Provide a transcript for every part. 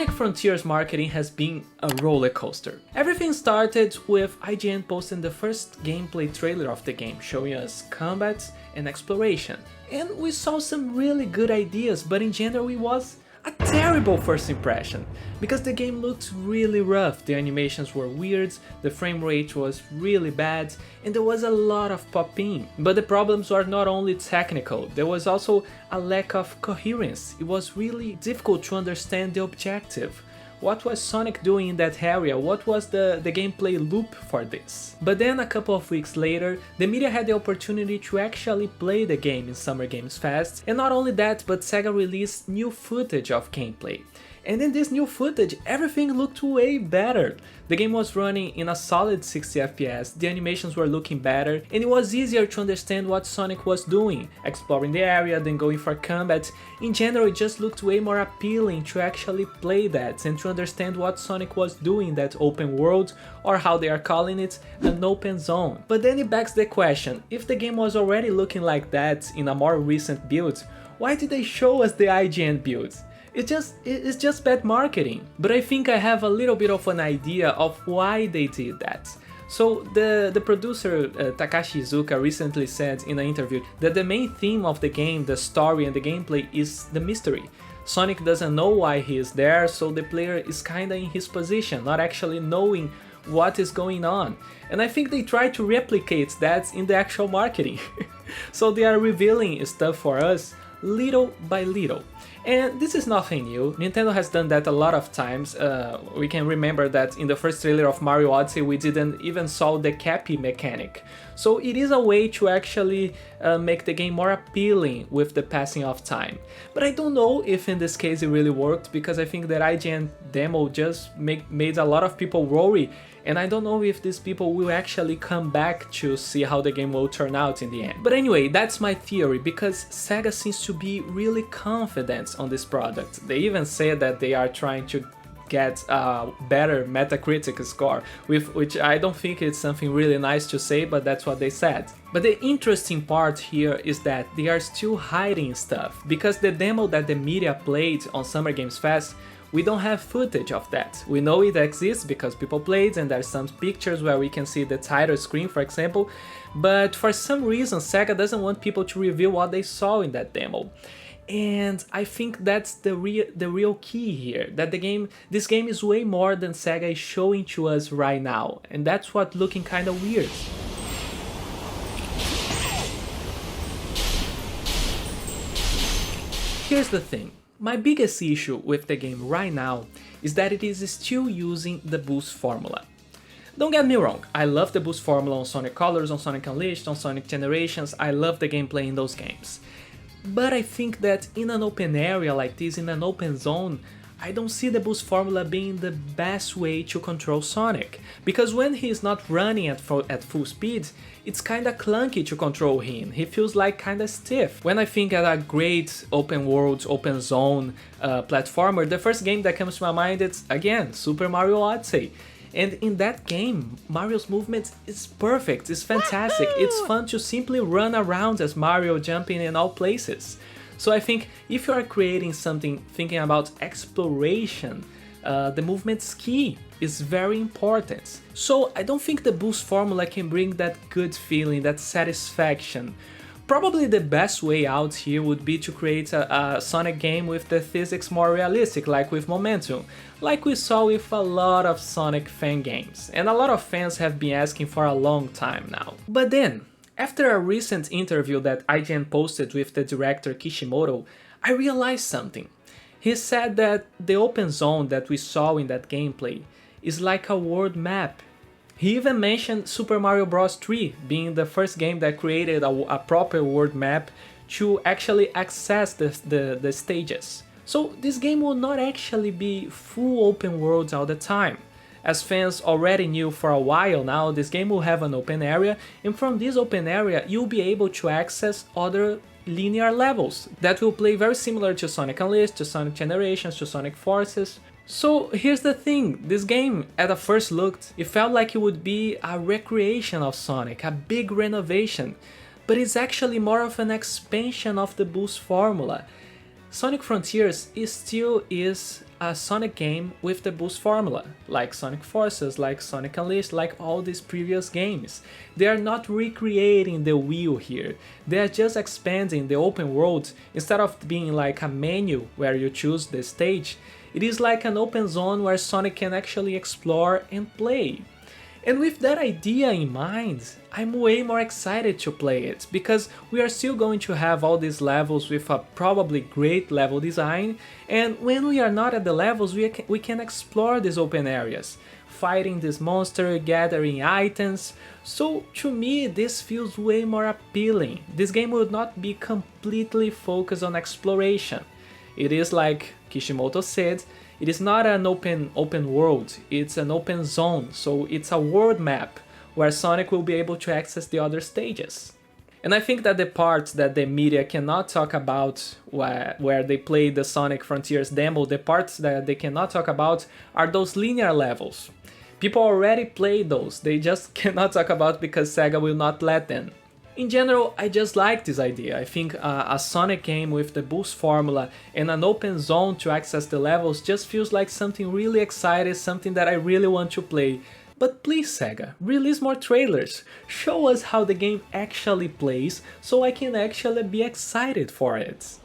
Sonic Frontiers marketing has been a roller coaster. Everything started with IGN posting the first gameplay trailer of the game, showing us combat and exploration. And we saw some really good ideas, but in general it was a terrible first impression, because the game looked really rough, the animations were weird, the frame rate was really bad, and there was a lot of popping. But the problems were not only technical, there was also a lack of coherence. It was really difficult to understand the objective. What was Sonic doing in that area? What was the gameplay loop for this? But then a couple of weeks later, the media had the opportunity to actually play the game in Summer Games Fest, and not only that, but Sega released new footage of gameplay. And in this new footage, everything looked way better. The game was running in a solid 60 FPS, the animations were looking better, and it was easier to understand what Sonic was doing, exploring the area, then going for combat. In general, it just looked way more appealing to actually play that and to understand what Sonic was doing in that open world, or how they are calling it, an open zone. But then it begs the question, if the game was already looking like that in a more recent build, why did they show us the IGN build? It's just bad marketing. But I think I have a little bit of an idea of why they did that. So the producer Takashi Iizuka recently said in an interview that the main theme of the game, the story and the gameplay is the mystery. Sonic doesn't know why he is there, so the player is kinda in his position, not actually knowing what is going on. And I think they try to replicate that in the actual marketing. So they are revealing stuff for us little by little. And this is nothing new, Nintendo has done that a lot of times. We can remember that in the first trailer of Mario Odyssey we didn't even saw the Cappy mechanic. So it is a way to actually make the game more appealing with the passing of time. But I don't know if in this case it really worked, because I think that IGN demo just made a lot of people worry, and I don't know if these people will actually come back to see how the game will turn out in the end. But anyway, that's my theory, because Sega seems to be really confident on this product. They even say that they are trying to get a better Metacritic score, which I don't think it's something really nice to say, but that's what they said. But the interesting part here is that they are still hiding stuff, because the demo that the media played on Summer Games Fest, we don't have footage of that. We know it exists because people played, and there's some pictures where we can see the title screen, for example, but for some reason Sega doesn't want people to reveal what they saw in that demo. And I think that's the real key here, that this game is way more than Sega is showing to us right now, and that's what looking kinda weird. Here's the thing. My biggest issue with the game right now is that it is still using the boost formula. Don't get me wrong, I love the boost formula on Sonic Colors, on Sonic Unleashed, on Sonic Generations, I love the gameplay in those games. But I think that in an open area like this, in an open zone, I don't see the boost formula being the best way to control Sonic, because when he is not running at full speed, it's kinda clunky to control him, he feels like kinda stiff. When I think at a great open world, open zone platformer, the first game that comes to my mind is, again, Super Mario Odyssey. And in that game, Mario's movement is perfect, it's fantastic, it's fun to simply run around as Mario, jumping in all places. So I think if you are creating something thinking about exploration, the movement's key is very important. So I don't think the boost formula can bring that good feeling, that satisfaction. Probably the best way out here would be to create a Sonic game with the physics more realistic, like with Momentum, like we saw with a lot of Sonic fan games, and a lot of fans have been asking for a long time now. But then, after a recent interview that IGN posted with the director Kishimoto, I realized something. He said that the open zone that we saw in that gameplay is like a world map. He even mentioned Super Mario Bros. 3 being the first game that created a proper world map to actually access the stages. So this game will not actually be full open worlds all the time. As fans already knew for a while now, this game will have an open area, and from this open area you'll be able to access other linear levels that will play very similar to Sonic Unleashed, to Sonic Generations, to Sonic Forces. So here's the thing, this game, at a first look, it felt like it would be a recreation of Sonic, a big renovation, but it's actually more of an expansion of the boost formula. Sonic Frontiers still is a Sonic game with the boost formula, like Sonic Forces, like Sonic Unleashed, like all these previous games. They are not recreating the wheel here, they are just expanding the open world. Instead of being like a menu where you choose the stage, it is like an open zone where Sonic can actually explore and play. And with that idea in mind, I'm way more excited to play it, because we are still going to have all these levels with a probably great level design, and when we are not at the levels, we can explore these open areas, fighting this monster, gathering items. So to me, this feels way more appealing. This game would not be completely focused on exploration. It is like Kishimoto said, it is not an open world, it's an open zone, so it's a world map where Sonic will be able to access the other stages. And I think that the parts that the media cannot talk about where they play the Sonic Frontiers demo, the parts that they cannot talk about are those linear levels. People already play those, they just cannot talk about because Sega will not let them. In general, I just like this idea. I think a Sonic game with the boost formula and an open zone to access the levels just feels like something really exciting, something that I really want to play. But please Sega, release more trailers, show us how the game actually plays so I can actually be excited for it.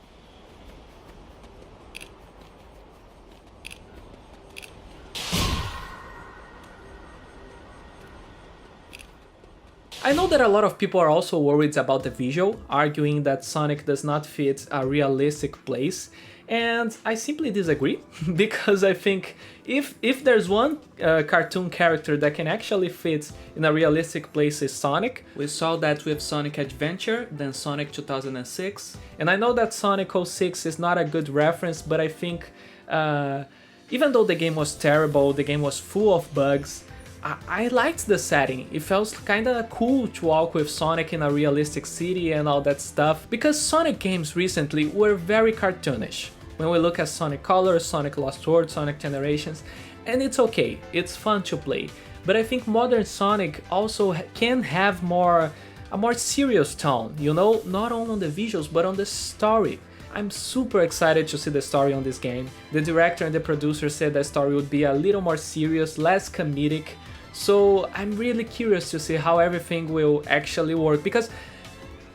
I know that a lot of people are also worried about the visual, arguing that Sonic does not fit a realistic place, and I simply disagree, because I think if there's one cartoon character that can actually fit in a realistic place is Sonic. We saw that with Sonic Adventure, then Sonic 2006, and I know that Sonic 06 is not a good reference, but I think even though the game was terrible, the game was full of bugs, I liked the setting. It felt kinda cool to walk with Sonic in a realistic city and all that stuff, because Sonic games recently were very cartoonish. When we look at Sonic Colors, Sonic Lost World, Sonic Generations, and it's okay, it's fun to play. But I think modern Sonic also can have a more serious tone, you know, not only on the visuals but on the story. I'm super excited to see the story on this game. The director and the producer said the story would be a little more serious, less comedic, so I'm really curious to see how everything will actually work, because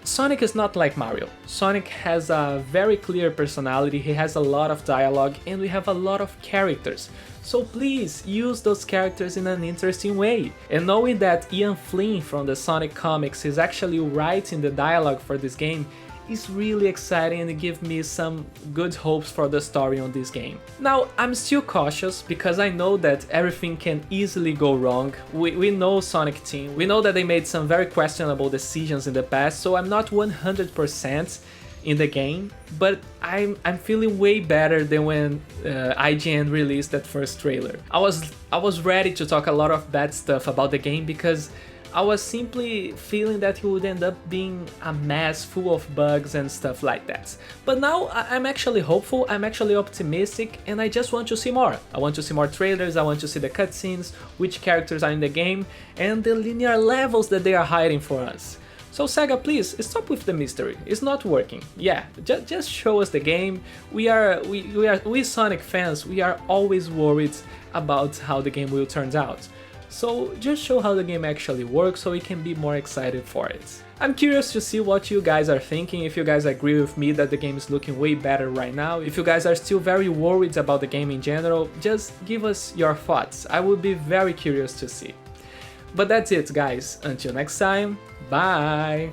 Sonic is not like Mario. Sonic has a very clear personality, he has a lot of dialogue, and we have a lot of characters. So please use those characters in an interesting way. And knowing that Ian Flynn from the Sonic comics is actually writing the dialogue for this game is really exciting and gives me some good hopes for the story on this game. Now, I'm still cautious because I know that everything can easily go wrong. We know Sonic Team, we know that they made some very questionable decisions in the past, so I'm not 100% in the game, but I'm feeling way better than when IGN released that first trailer. I was ready to talk a lot of bad stuff about the game because I was simply feeling that it would end up being a mess full of bugs and stuff like that. But now I'm actually hopeful, I'm actually optimistic, and I just want to see more. I want to see more trailers, I want to see the cutscenes, which characters are in the game, and the linear levels that they are hiding for us. So Sega, please, stop with the mystery, it's not working. Yeah, just show us the game. We Sonic fans, we are always worried about how the game will turn out. So just show how the game actually works so we can be more excited for it. I'm curious to see what you guys are thinking, if you guys agree with me that the game is looking way better right now, if you guys are still very worried about the game in general, just give us your thoughts, I would be very curious to see. But that's it guys, until next time, bye!